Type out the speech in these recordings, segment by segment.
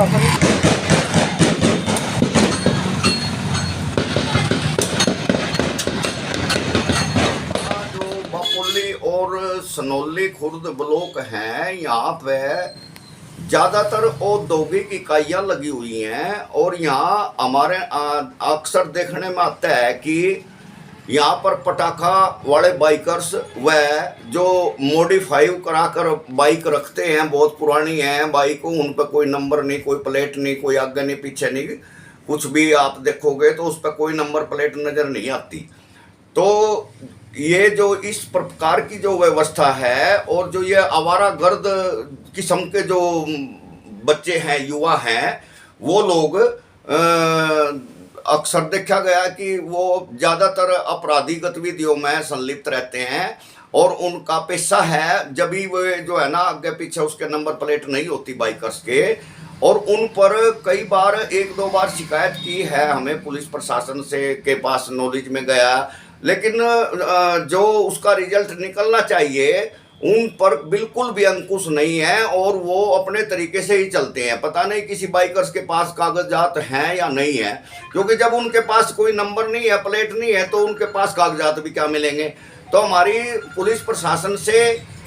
बपोली और सनौली खुर्द ब्लॉक हैं, यहाँ पे ज़्यादातर औद्योगिक इकाइयाँ लगी हुई हैं और यहाँ हमारे अक्सर देखने में आता है कि यहाँ पर पटाखा वाले बाइकर्स व जो मॉडिफाई कराकर बाइक रखते हैं, बहुत पुरानी हैं बाइक, उन पर कोई नंबर नहीं, कोई प्लेट नहीं, कोई आगे नहीं पीछे नहीं, कुछ भी आप देखोगे तो उस पर कोई नंबर प्लेट नज़र नहीं आती। तो ये जो इस प्रकार की जो व्यवस्था है और जो ये आवारागर्द किस्म के जो बच्चे हैं, युवा हैं, वो लोग अक्सर देखा गया कि वो ज़्यादातर आपराधिक गतिविधियों में संलिप्त रहते हैं और उनका पेशा है, जब भी वो जो है ना आगे पीछे उसके नंबर प्लेट नहीं होती बाइकर्स के, और उन पर कई बार 1-2 बार शिकायत की है हमें, पुलिस प्रशासन से के पास नॉलेज में गया, लेकिन जो उसका रिजल्ट निकलना चाहिए उन पर बिल्कुल भी अंकुश नहीं है और वो अपने तरीके से ही चलते हैं। पता नहीं किसी बाइकर्स के पास कागजात हैं या नहीं है, क्योंकि जब उनके पास कोई नंबर नहीं है, प्लेट नहीं है, तो उनके पास कागजात भी क्या मिलेंगे। तो हमारी पुलिस प्रशासन से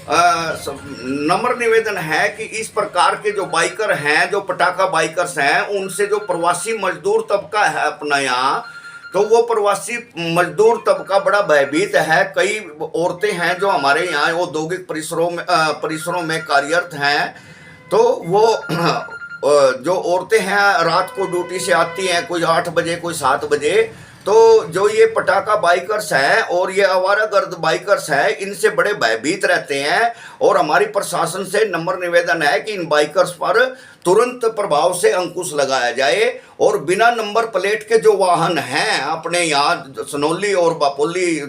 नम्र निवेदन है कि इस प्रकार के जो बाइकर हैं, जो पटाखा बाइकर्स हैं, उनसे जो प्रवासी मजदूर तबका है अपना यहाँ, तो वो प्रवासी मजदूर तबका बड़ा भयभीत है। कई औरतें हैं जो हमारे यहाँ औद्योगिक परिसरों में कार्यरत हैं, तो वो जो औरतें हैं रात को ड्यूटी से आती हैं, कोई 8 बजे, कोई 7 बजे, तो जो ये पटाखा बाइकर्स हैं और ये आवारागर्द बाइकर्स हैं, इनसे बड़े भयभीत रहते हैं और हमारी प्रशासन से नम्र निवेदन है कि इन बाइकर्स पर तुरंत प्रभाव से अंकुश लगाया जाए और बिना नंबर प्लेट के जो वाहन हैं अपने यहाँ सनौली और बपोली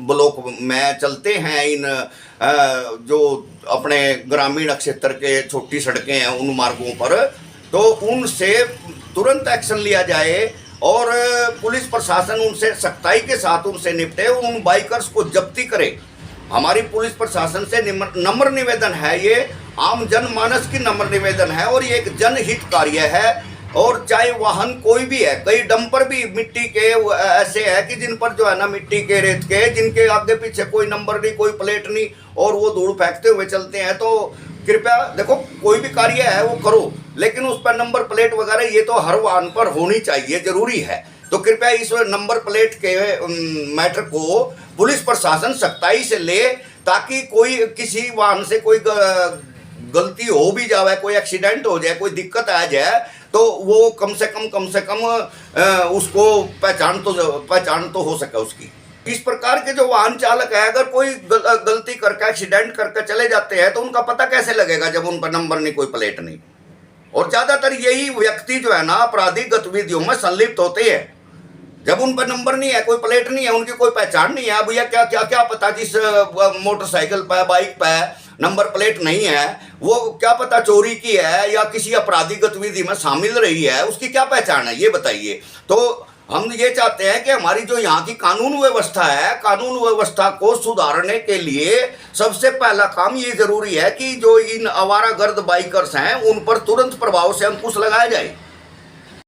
ब्लॉक में चलते हैं, इन जो अपने ग्रामीण क्षेत्र के छोटी सड़कें हैं उन मार्गों पर, तो उनसे तुरंत एक्शन लिया जाए और पुलिस प्रशासन उनसे सख्ताई के साथ उनसे निपटे, उन बाइकर्स को जब्ती करे। हमारी पुलिस प्रशासन से नम्र निवेदन है, ये आम जनमानस की नम्र निवेदन है और ये एक जनहित कार्य है। और चाहे वाहन कोई भी है, कई डंपर भी मिट्टी के ऐसे है कि जिन पर जो है ना मिट्टी के, रेत के, जिनके आगे पीछे कोई नंबर नहीं, कोई प्लेट नहीं, और वो धूल फेंकते हुए चलते हैं। तो कृपया देखो, कोई भी कार्य है वो करो, लेकिन उस पर नंबर प्लेट वगैरह ये तो हर वाहन पर होनी चाहिए, जरूरी है। तो कृपया इस नंबर प्लेट के मैटर को पुलिस प्रशासन सख्ताई से ले, ताकि कोई किसी वाहन से कोई गलती हो भी जाए, कोई एक्सीडेंट हो जाए, कोई दिक्कत आ जाए, तो वो कम से कम उसको पहचान तो हो सके उसकी। इस प्रकार के जो वाहन चालक है, अगर कोई गलती करके एक्सीडेंट करके चले जाते हैं तो उनका पता कैसे लगेगा जब उन पर नंबर नहीं, कोई प्लेट नहीं। और ज्यादातर यही व्यक्ति जो है ना आपराधिक गतिविधियों में संलिप्त होते हैं, जब उन पर नंबर नहीं है, कोई प्लेट नहीं है, उनकी कोई पहचान नहीं है। भैया क्या पता जिस मोटरसाइकिल पर, बाइक पर नंबर प्लेट नहीं है, वो क्या पता चोरी की है या किसी आपराधिक गतिविधि में शामिल रही है, उसकी क्या पहचान है, ये बताइए। तो हम ये चाहते हैं कि हमारी जो यहाँ की कानून व्यवस्था है, कानून व्यवस्था को सुधारने के लिए सबसे पहला काम ये जरूरी है कि जो इन आवारागर्द बाइकर्स हैं उन पर तुरंत प्रभाव से अंकुश लगाया जाए।